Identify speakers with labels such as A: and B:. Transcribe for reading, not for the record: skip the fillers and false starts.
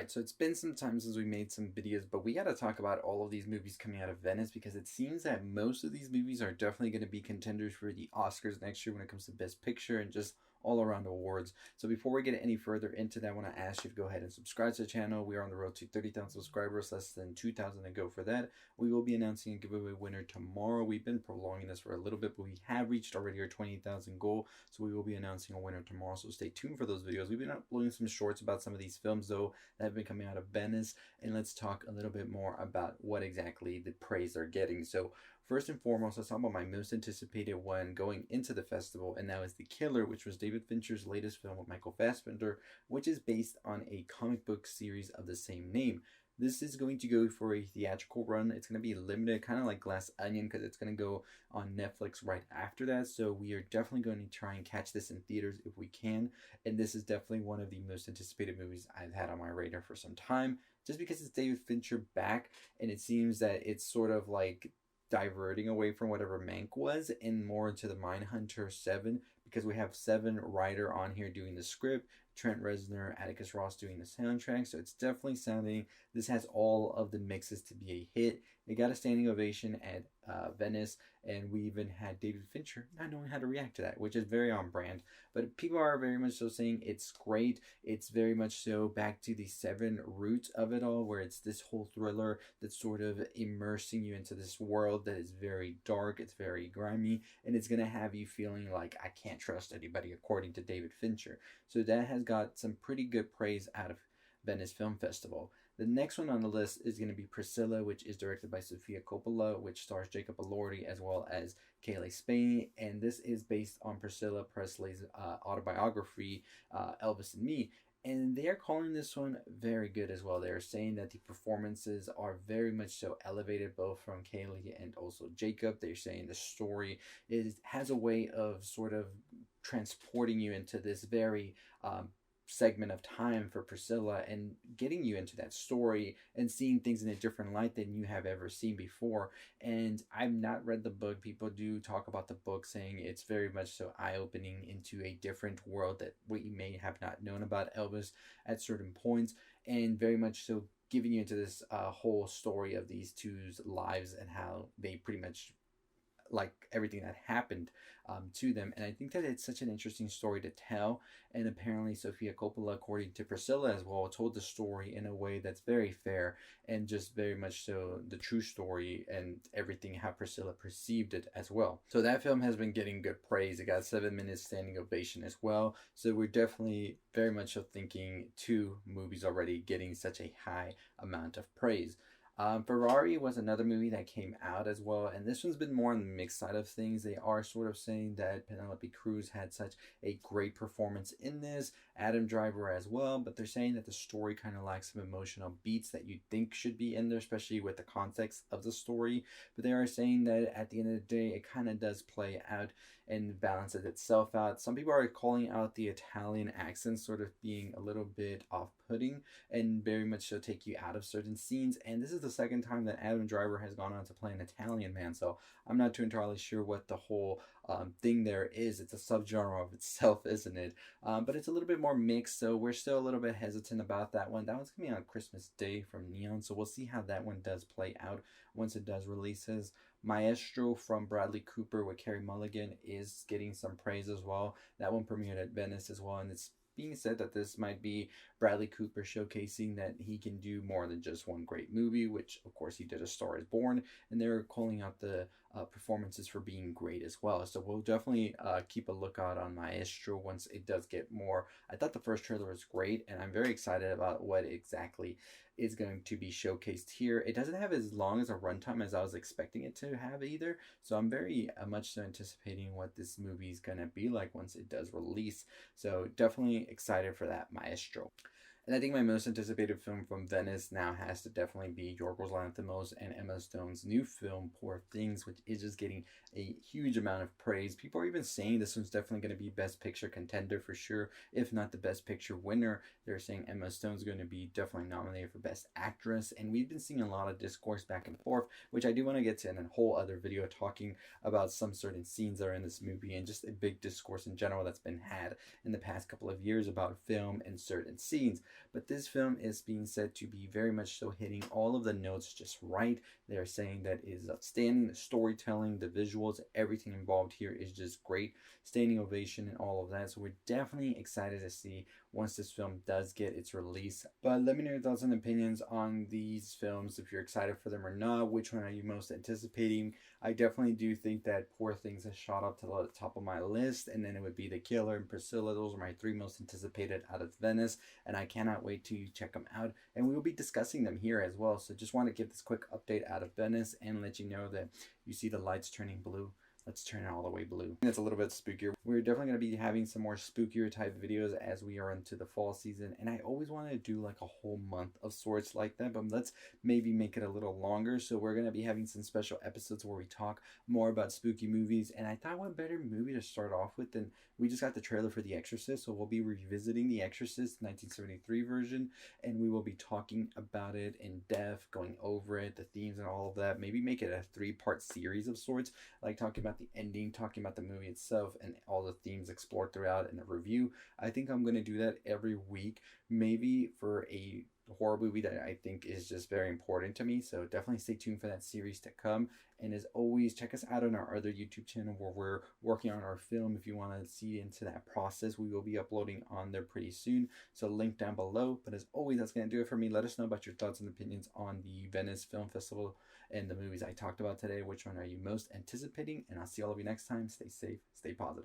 A: Alright, so it's been some time since we made some videos, but we gotta talk about all of these movies coming out of Venice because it seems that most of these movies are definitely going to be contenders for the Oscars next year when it comes to Best Picture and just all around awards. So before we get any further into that, I want to ask you to go ahead and subscribe to the channel. We are on the road to 30,000 subscribers, less than 2,000 to go for that. We will be announcing a giveaway winner tomorrow. We've been prolonging this for a little bit, but we have reached already our 20,000 goal, so we will be announcing a winner tomorrow, so stay tuned for those videos. We've been uploading some shorts about some of these films, though, that have been coming out of Venice, and let's talk a little bit more about what exactly the praise they're getting. So first and foremost, let's talk about my most anticipated one going into the festival, and that was The Killer, which was David Fincher's latest film with Michael Fassbender, which is based on a comic book series of the same name. This is going to go for a theatrical run. It's going to be limited, kind of like Glass Onion, because it's going to go on Netflix right after that. So we are definitely going to try and catch this in theaters if we can. And this is definitely one of the most anticipated movies I've had on my radar for some time, just because it's David Fincher back, and it seems that it's sort of like diverting away from whatever Mank was and more into the Mindhunter 7, because we have Seven Writer on here doing the script, Trent Reznor, Atticus Ross doing the soundtrack. So it's definitely sounding, this has all of the mixes to be a hit. It got a standing ovation at Venice, and we even had David Fincher not knowing how to react to that, which is very on brand. But people are very much so saying it's great. It's very much so back to the Seven roots of it all, where it's this whole thriller that's sort of immersing you into this world that is very dark, it's very grimy, and it's going to have you feeling like I can't trust anybody, according to David Fincher. So that has got some pretty good praise out of Venice Film Festival. The next one on the list is going to be Priscilla, which is directed by Sofia Coppola, which stars Jacob Elordi as well as Kayleigh Spain. And this is based on Priscilla Presley's autobiography, Elvis and Me. And they are calling this one very good as well. They are saying that the performances are very much so elevated, both from Kayleigh and also Jacob. They're saying the story has a way of sort of transporting you into this very segment of time for Priscilla and getting you into that story and seeing things in a different light than you have ever seen before. And I've not read the book. People do talk about the book, saying it's very much so eye-opening into a different world that what you may have not known about Elvis at certain points, and very much so giving you into this whole story of these two's lives and how they pretty much like everything that happened to them. And I think that it's such an interesting story to tell. And apparently Sofia Coppola, according to Priscilla as well, told the story in a way that's very fair and just very much so the true story and everything how Priscilla perceived it as well. So that film has been getting good praise. It got 7 minutes standing ovation as well. So we're definitely very much so thinking two movies already getting such a high amount of praise. Ferrari was another movie that came out as well, and this one's been more on the mixed side of things. They are sort of saying that Penelope Cruz had such a great performance in this, Adam Driver as well, but they're saying that the story kind of lacks some emotional beats that you'd think should be in there, especially with the context of the story. But they are saying that at the end of the day, it kind of does play out and balances itself out. Some people are calling out the Italian accent sort of being a little bit off-putting and very much so take you out of certain scenes. And this is the second time that Adam Driver has gone on to play an Italian man, so I'm not too entirely sure what the whole thing there is. It's a subgenre of itself, isn't it? But it's a little bit more mixed, so we're still a little bit hesitant about that one. That one's coming out on Christmas Day from Neon, so we'll see how that one does play out once it does releases. Maestro from Bradley Cooper with Carey Mulligan is getting some praise as well. That one premiered at Venice as well, and it's being said that this might be Bradley Cooper showcasing that he can do more than just one great movie, which of course he did A Star is Born, and they're calling out the performances for being great as well. So we'll definitely keep a lookout on Maestro once it does get more. I thought the first trailer was great, and I'm very excited about what exactly is going to be showcased here. It doesn't have as long as a runtime as I was expecting it to have either, so I'm very much so anticipating what this movie is going to be like once it does release. So definitely excited for that, Maestro. And I think my most anticipated film from Venice now has to definitely be Yorgos Lanthimos and Emma Stone's new film, Poor Things, which is just getting a huge amount of praise. People are even saying this one's definitely going to be Best Picture contender for sure, if not the Best Picture winner. They're saying Emma Stone's going to be definitely nominated for Best Actress, and we've been seeing a lot of discourse back and forth, which I do want to get to in a whole other video talking about some certain scenes that are in this movie and just a big discourse in general that's been had in the past couple of years about film and certain scenes. But this film is being said to be very much so hitting all of the notes just right. They're saying that it is outstanding. The storytelling, the visuals, everything involved here is just great. Standing ovation and all of that. So we're definitely excited to see once this film does get its release. But let me know your thoughts and opinions on these films, if you're excited for them or not. Which one are you most anticipating? I definitely do think that Poor Things has shot up to the top of my list, and then it would be The Killer and Priscilla. Those are my three most anticipated out of Venice, and I cannot wait to check them out, and we will be discussing them here as well. So just want to give this quick update out of Venice and let you know that you see the lights turning blue. Let's turn it all the way blue. It's a little bit spookier. We're definitely going to be having some more spookier type videos as we are into the fall season. And I always wanted to do like a whole month of sorts like that, but let's maybe make it a little longer. So we're going to be having some special episodes where we talk more about spooky movies. And I thought what better movie to start off with than we just got the trailer for The Exorcist. So we'll be revisiting The Exorcist 1973 version, and we will be talking about it in depth, going over it, the themes and all of that. Maybe make it a 3-part series of sorts, like talking about the ending, talking about the movie itself, and all the themes explored throughout in a review. I think I'm going to do that every week, maybe for a horror movie that I think is just very important to me. So definitely stay tuned for that series to come. And as always, check us out on our other YouTube channel where we're working on our film. If you want to see into that process, we will be uploading on there pretty soon. So link down below. But as always, that's going to do it for me. Let us know about your thoughts and opinions on the Venice Film Festival and the movies I talked about today. Which one are you most anticipating? And I'll see all of you next time. Stay safe, stay positive.